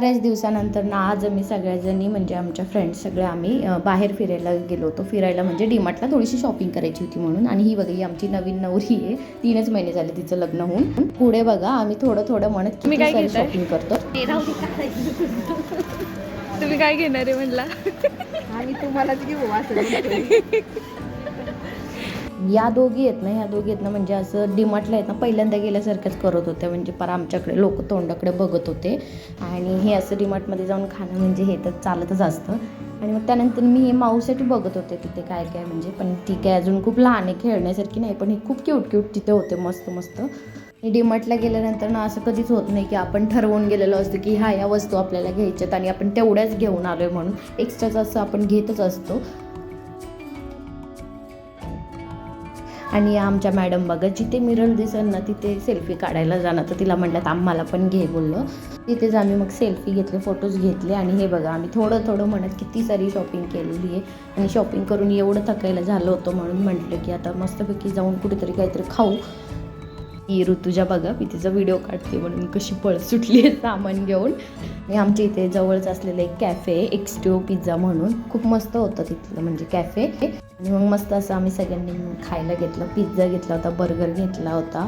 बऱ्याच दिवसानंतर ना आज आम्ही सगळ्याजणी म्हणजे आमच्या फ्रेंड्स सगळे आम्ही बाहेर फिरायला गेलो होतो. फिरायला म्हणजे डीमार्टला थोडीशी शॉपिंग करायची होती म्हणून. आणि ही बघा ही आमची नवीन नवरी आहे. 3च महिने झाले तिचं लग्न होऊन. पुढे बघा आम्ही थोडं थोडं म्हणत किती सारी शॉपिंग करतो. तुम्ही काय घेणार आहे म्हणला? आम्ही तुम्हालाच घेऊ असं. या दोघी आहेत ना म्हणजे असं डीमार्टला आहेत ना पहिल्यांदा गेल्यासारखंच करत होत्या. म्हणजे पर आमच्याकडे लोक तोंडाकडे बघत होते. आणि हे असं डीमार्टमध्ये जाऊन खाणं म्हणजे हे तर चालतच असतं. आणि मग त्यानंतर मी हे माऊसाठी बघत होते तिथे काय काय म्हणजे. पण ती काय अजून खूप लहान आहे खेळण्यासारखी नाही. पण हे खूप क्यूट तिथे होते मस्त मस्त. डीमार्टला गेल्यानंतर ना असं कधीच होत नाही की आपण ठरवून गेलेलो असतो की ह्या या वस्तू आपल्याला घ्यायच्यात आणि आपण तेवढ्याच घेऊन आलो आहे म्हणून. एक्स्ट्राच असं आपण घेतच असतो. आणि आमच्या मॅडम बघा जिथे मिरर दिसेल ना तिथे सेल्फी काढायला जाणं. तर तिला म्हटलं आम्हाला पण घे बोललं. तिथेच आम्ही मग सेल्फी घेतले, फोटोज घेतले. आणि हे बघा आम्ही थोडं म्हणत किती सारी शॉपिंग केलेली आहे. आणि शॉपिंग करून एवढं थकायला झालं होतं म्हणून म्हटलं की आता मस्तपैकी जाऊन कुठेतरी काहीतरी खाऊ. ही ऋतुजा बघा मी तिचा व्हिडिओ काढते म्हणून कशी पळ सुटली आहे सामान घेऊन. आणि आमच्या इथे जवळच असलेलं एक कॅफे एक्स्टिओ पिझ्झा म्हणून खूप मस्त होतं तिथलं म्हणजे कॅफे. आणि मग मस्त असं आम्ही सगळ्यांनी खायला घेतलं. पिझ्झा घेतला होता, बर्गर घेतला होता.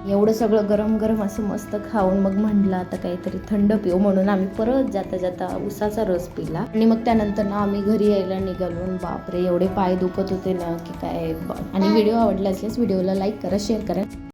एवढं सगळं गरम गरम असं मस्त खाऊन मग म्हटलं आता काहीतरी थंड पिऊ म्हणून आम्ही परत जाता जाता उसाचा रस पिला. आणि मग त्यानंतर ना आम्ही घरी यायला निघालो. बापरे एवढे पाय दुखत होते ना की काय. आणि व्हिडिओ आवडला असल्यास व्हिडिओला लाईक करा, शेअर करा.